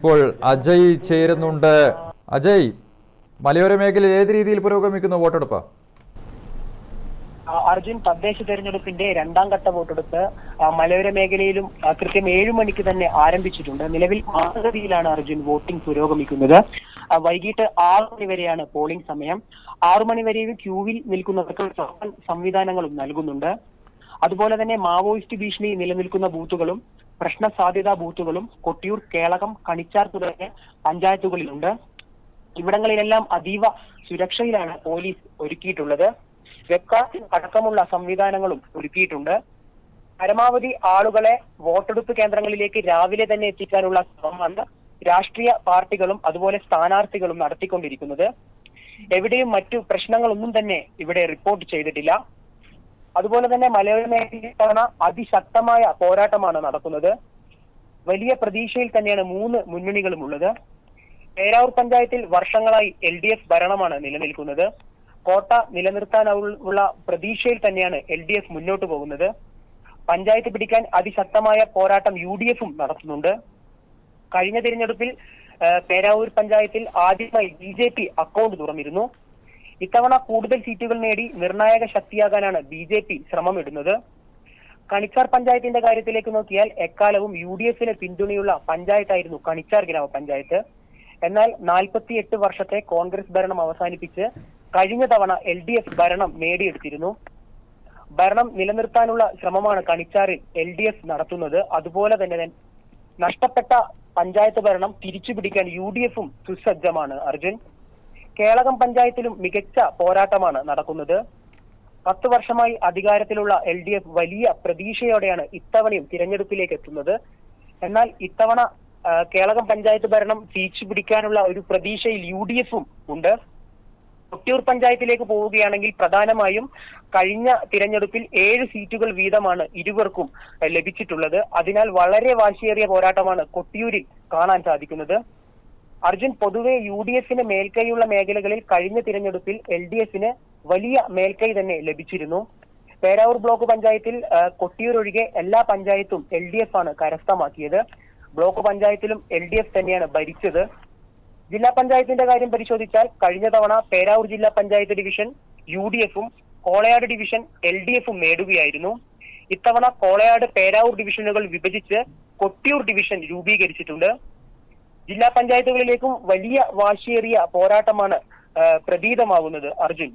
ഇപ്പോൾ അജയ് ചേരുന്നുണ്ട്. അജയ്, മലയോര മേഖലയിൽ ഏത് രീതിയിൽ പുരോഗമിക്കുന്നു വോട്ടെടുപ്പ്? അർജുൻ, തദ്ദേശ തെരഞ്ഞെടുപ്പിന്റെ രണ്ടാം ഘട്ട വോട്ടെടുപ്പ് മലയോര മേഖലയിലും കൃത്യം 7 മണിക്ക് തന്നെ ആരംഭിച്ചിട്ടുണ്ട്. നിലവിൽ ആഗതിയിലാണ് അർജുൻ വോട്ടിംഗ് പുരോഗമിക്കുന്നത്. വൈകിട്ട് 6 മണി വരെയാണ് പോളിംഗ് സമയം. 6 മണി വരെയും ക്യൂവിൽ നിൽക്കുന്നവർക്ക് സംവിധാനങ്ങളും നൽകുന്നുണ്ട്. അതുപോലെ തന്നെ മാവോയിസ്റ്റ് ഭീഷണി നിലനിൽക്കുന്ന ബൂത്തുകളും പ്രശ്ന സാധ്യതാ ബൂത്തുകളും കൊട്ടിയൂർ, കേളകം, കണിച്ചാർ തുടങ്ങിയ പഞ്ചായത്തുകളിലുണ്ട്. ഇവിടങ്ങളിലെല്ലാം അതീവ സുരക്ഷയിലാണ് പോലീസ് ഒരുക്കിയിട്ടുള്ളത്. വെബ്കാസ്റ്റിംഗ് അടക്കമുള്ള സംവിധാനങ്ങളും ഒരുക്കിയിട്ടുണ്ട്. പരമാവധി ആളുകളെ വോട്ടെടുപ്പ് കേന്ദ്രങ്ങളിലേക്ക് രാവിലെ തന്നെ എത്തിക്കാനുള്ള ശ്രമമാണ് രാഷ്ട്രീയ പാർട്ടികളും അതുപോലെ സ്ഥാനാർത്ഥികളും നടത്തിക്കൊണ്ടിരിക്കുന്നത്. എവിടെയും മറ്റു പ്രശ്നങ്ങളൊന്നും തന്നെ ഇവിടെ റിപ്പോർട്ട് ചെയ്തിട്ടില്ല. അതുപോലെ തന്നെ മലയോര മേഖലയിൽ തവണ അതിശക്തമായ പോരാട്ടമാണ് നടക്കുന്നത്. വലിയ പ്രതീക്ഷയിൽ തന്നെയാണ് 3 മുന്നണികളും ഉള്ളത്. പേരാവൂർ പഞ്ചായത്തിൽ വർഷങ്ങളായി LDF ഭരണമാണ് നിലനിൽക്കുന്നത്. കോട്ട നിലനിർത്താനുള്ള പ്രതീക്ഷയിൽ തന്നെയാണ് LDF മുന്നോട്ട് പോകുന്നത്. പഞ്ചായത്ത് പിടിക്കാൻ അതിശക്തമായ പോരാട്ടം UDFും നടത്തുന്നുണ്ട്. കഴിഞ്ഞ തിരഞ്ഞെടുപ്പിൽ പേരാവൂർ പഞ്ചായത്തിൽ ആദ്യമായി BJP അക്കൗണ്ട് തുറന്നിരുന്നു. ഇത്തവണ കൂടുതൽ സീറ്റുകൾ നേടി നിർണായക ശക്തിയാകാനാണ് BJP ശ്രമമിടുന്നത്. കണിച്ചാർ പഞ്ചായത്തിന്റെ കാര്യത്തിലേക്ക് നോക്കിയാൽ എക്കാലവും UDFന് പിന്തുണയുള്ള പഞ്ചായത്തായിരുന്നു കണിച്ചാർ ഗ്രാമപഞ്ചായത്ത്. എന്നാൽ 48 വർഷത്തെ കോൺഗ്രസ് ഭരണം അവസാനിപ്പിച്ച് കഴിഞ്ഞ തവണ LDF ഭരണം നേടിയെടുത്തിരുന്നു. ഭരണം നിലനിർത്താനുള്ള ശ്രമമാണ് കണിച്ചാറിൽ LDF നടത്തുന്നത്. അതുപോലെ തന്നെ നഷ്ടപ്പെട്ട പഞ്ചായത്ത് ഭരണം തിരിച്ചുപിടിക്കാൻ UDFും സുസജ്ജമാണ്. അർജുൻ, കേളകം പഞ്ചായത്തിലും മികച്ച പോരാട്ടമാണ് നടക്കുന്നത്. 10 വർഷമായി അധികാരത്തിലുള്ള LDF വലിയ പ്രതീക്ഷയോടെയാണ് ഇത്തവണയും തിരഞ്ഞെടുപ്പിലേക്ക് എത്തുന്നത്. എന്നാൽ ഇത്തവണ കേളകം പഞ്ചായത്ത് ഭരണം തിരിച്ചു പിടിക്കാനുള്ള ഒരു പ്രതീക്ഷയിൽ UDFും ഉണ്ട്. കൊട്ടിയൂർ പഞ്ചായത്തിലേക്ക് പോവുകയാണെങ്കിൽ പ്രധാനമായും കഴിഞ്ഞ തിരഞ്ഞെടുപ്പിൽ 7 സീറ്റുകൾ വീതമാണ് ഇരുവർക്കും ലഭിച്ചിട്ടുള്ളത്. അതിനാൽ വളരെ വാശിയേറിയ പോരാട്ടമാണ് കൊട്ടിയൂരിൽ കാണാൻ സാധിക്കുന്നത്. അർജുൻ, പൊതുവെ UDFന് മേൽക്കൈയുള്ള മേഖലകളിൽ കഴിഞ്ഞ തിരഞ്ഞെടുപ്പിൽ LDFന് വലിയ മേൽക്കൈ തന്നെ ലഭിച്ചിരുന്നു. പേരാവൂർ ബ്ലോക്ക് പഞ്ചായത്തിൽ കൊട്ടിയൂർ ഒഴികെ എല്ലാ പഞ്ചായത്തും LDF ആണ് കരസ്ഥമാക്കിയത്. ബ്ലോക്ക് പഞ്ചായത്തിലും LDF തന്നെയാണ് ഭരിച്ചത്. ജില്ലാ പഞ്ചായത്തിന്റെ കാര്യം പരിശോധിച്ചാൽ കഴിഞ്ഞ തവണ പേരാവൂർ ജില്ലാ പഞ്ചായത്ത് ഡിവിഷൻ UDFും കോളയാട് ഡിവിഷൻ LDFും നേടുകയായിരുന്നു. ഇത്തവണ കോളയാട്, പേരാവൂർ ഡിവിഷനുകൾ വിഭജിച്ച് കൊട്ടിയൂർ ഡിവിഷൻ രൂപീകരിച്ചിട്ടുണ്ട്. ജില്ലാ പഞ്ചായത്തുകളിലേക്കും വലിയ വാശിയേറിയ പോരാട്ടമാണ് പ്രതീതമാകുന്നത്. അർജുൻ.